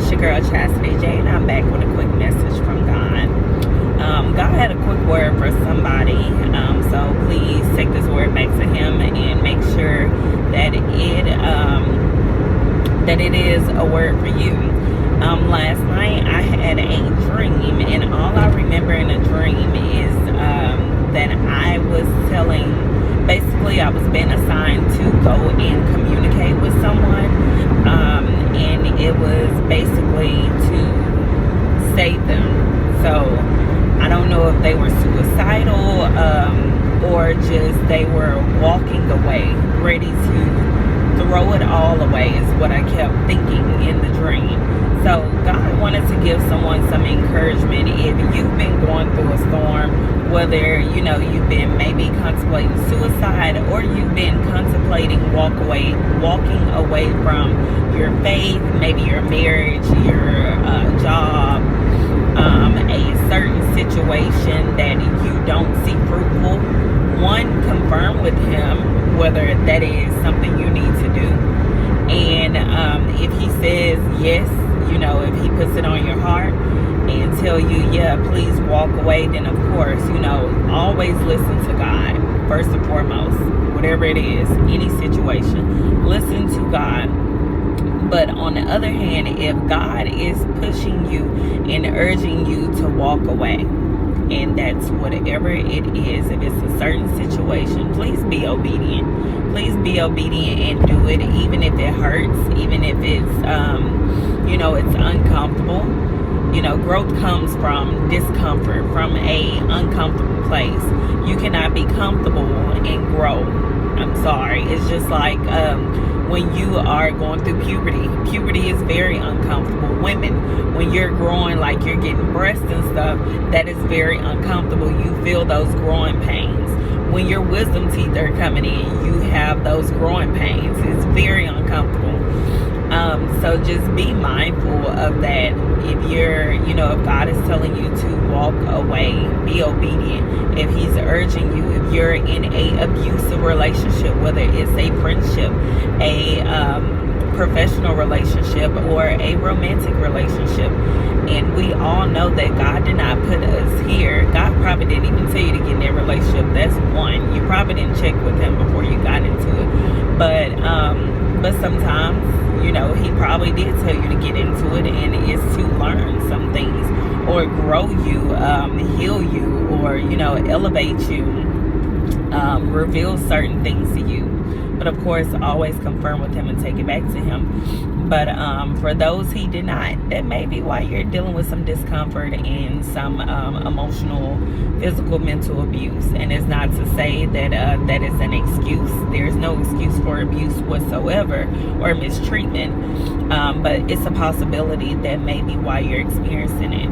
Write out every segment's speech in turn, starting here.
It's your girl Chastity J, and I'm back with a quick message from God. God had a quick word for somebody, so please take this word back to Him and make sure that it is a word for you. Last night I had a dream, and all I remember in the dream is that I was basically I was being assigned to go and communicate with someone, and it was basically to save them. So I don't know if they were suicidal, or just they were walking away, ready to throw it all away is what I kept thinking in the dream. So God wanted to give someone some encouragement. If you've been going through a storm, whether you've been maybe contemplating suicide, or you've been contemplating walking away from your faith, maybe your marriage, your job, a certain situation that you don't see fruitful, one, confirm with Him whether that is something you need to do. And if He says yes, if He puts it on your heart and tell you, yeah, please walk away, then of course, always listen to God first and foremost. Whatever it is, any situation, listen to God. But on the other hand, if God is pushing you and urging you to walk away, and that's whatever it is, if it's a certain situation, please be obedient. Please be obedient and do it, even if it hurts, even if it's it's uncomfortable. Growth comes from discomfort, from a uncomfortable place. You cannot be comfortable and grow. I'm sorry. It's just like when you are going through puberty. Puberty is very uncomfortable. Women, when you're growing, like you're getting breasts and stuff, that is very uncomfortable. You feel those growing pains. When your wisdom teeth are coming in, you have those growing pains. It's very uncomfortable. So just be mindful of that. If if God is telling you to walk away, be obedient. If He's urging you, if you're in a abusive relationship, whether it's a friendship, a professional relationship, or a romantic relationship, and we all know that God did not put us here. God probably didn't even tell you to get in that relationship. That's one. You probably didn't check with Him before you got into it. But sometimes, He probably did tell you to get into it, and it's to learn some things, or grow you, heal you, or, elevate you, reveal certain things to you. But of course, always confirm with Him and take it back to Him. But for those He did not, that may be why you're dealing with some discomfort and some emotional, physical, mental abuse. And it's not to say that that is an excuse. There's no excuse for abuse whatsoever, or mistreatment. But it's a possibility that may be why you're experiencing it.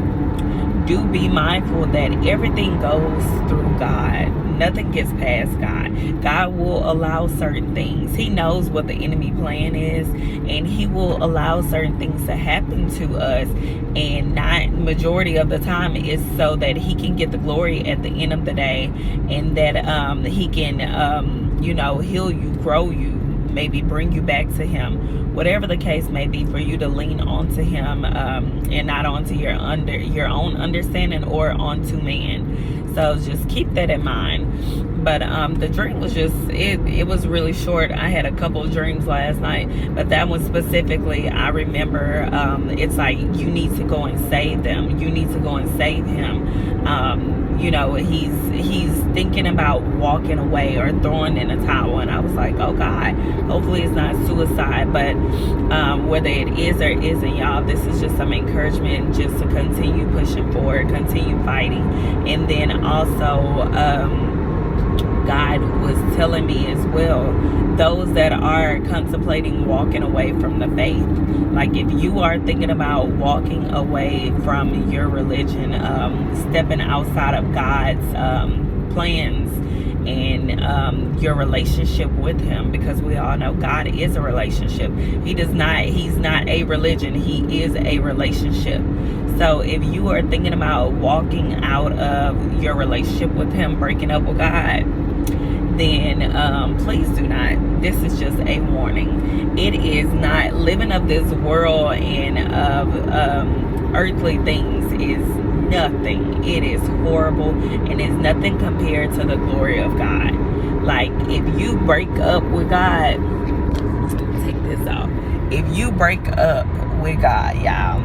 Do be mindful that everything goes through God. Nothing gets past God. God will allow certain things. He knows what the enemy plan is, and He will allow certain things to happen to us, and not majority of the time is so that He can get the glory at the end of the day, and that He can heal you, grow you, maybe bring you back to Him. Whatever the case may be, for you to lean onto Him, and not onto your own understanding or onto man. So just keep that in mind. But the dream was just, it was really short. I had a couple of dreams last night, but that one specifically, I remember, it's like, you need to go and save them. You need to go and save him. He's thinking about walking away or throwing in a towel. And I was like, oh God, hopefully it's not suicide. But whether it is or isn't, y'all, this is just some encouragement just to continue pushing forward, continue fighting. And then also, God was telling me as well, those that are contemplating walking away from the faith, like if you are thinking about walking away from your religion, stepping outside of God's plans and your relationship with Him, because we all know God is a relationship. He's not a religion. He is a relationship. So if you are thinking about walking out of your relationship with Him, breaking up with God, then please do not. This is just a warning. It is not living of this world and of earthly things is nothing. It is horrible and is nothing compared to the glory of God. Like, if you break up with God, take this off. If you break up with God, y'all,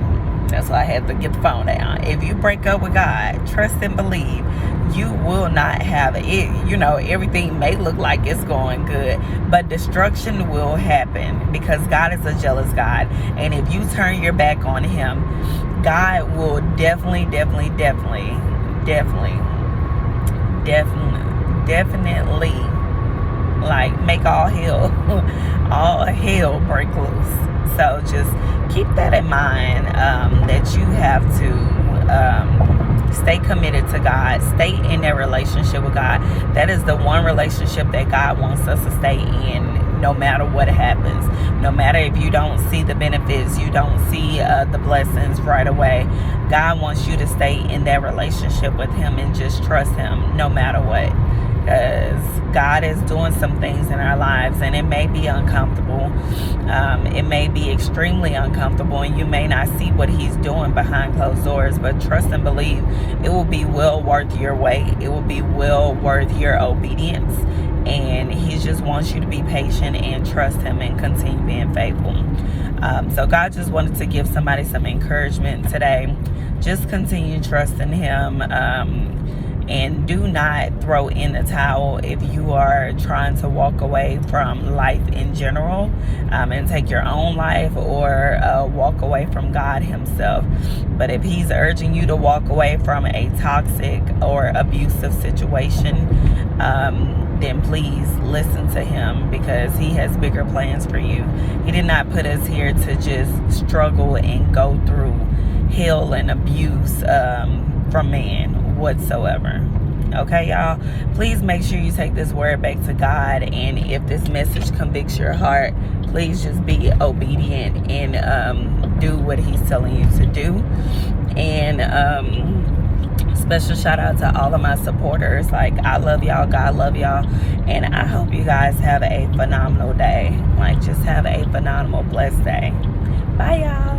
that's why I had to get the phone down. If you break up with God, trust and believe, you will not have it. You know, everything may look like it's going good, but destruction will happen, because God is a jealous God. And if you turn your back on him, God will definitely like make all hell break loose. So just keep that in mind, that you have to stay committed to God, stay in that relationship with God. That is the one relationship that God wants us to stay in, no matter what happens. No matter if you don't see the benefits, you don't see the blessings right away. God wants you to stay in that relationship with him and just trust him no matter what. Because God is doing some things in our lives, and it may be uncomfortable. It may be extremely uncomfortable, and you may not see what he's doing behind closed doors, but trust and believe it will be well worth your wait. It will be well worth your obedience, and he just wants you to be patient and trust him and continue being faithful. So God just wanted to give somebody some encouragement today. Just continue trusting him. And do not throw in the towel if you are trying to walk away from life in general, and take your own life, or walk away from God himself. But if he's urging you to walk away from a toxic or abusive situation, then please listen to him, because he has bigger plans for you. He did not put us here to just struggle and go through hell and abuse from man whatsoever. Okay, y'all, please make sure you take this word back to God, and if this message convicts your heart, please just be obedient and do what he's telling you to do. And special shout out to all of my supporters. Like, I love y'all, God love y'all, and I hope you guys have a phenomenal day. Like, just have a phenomenal blessed day. Bye, y'all.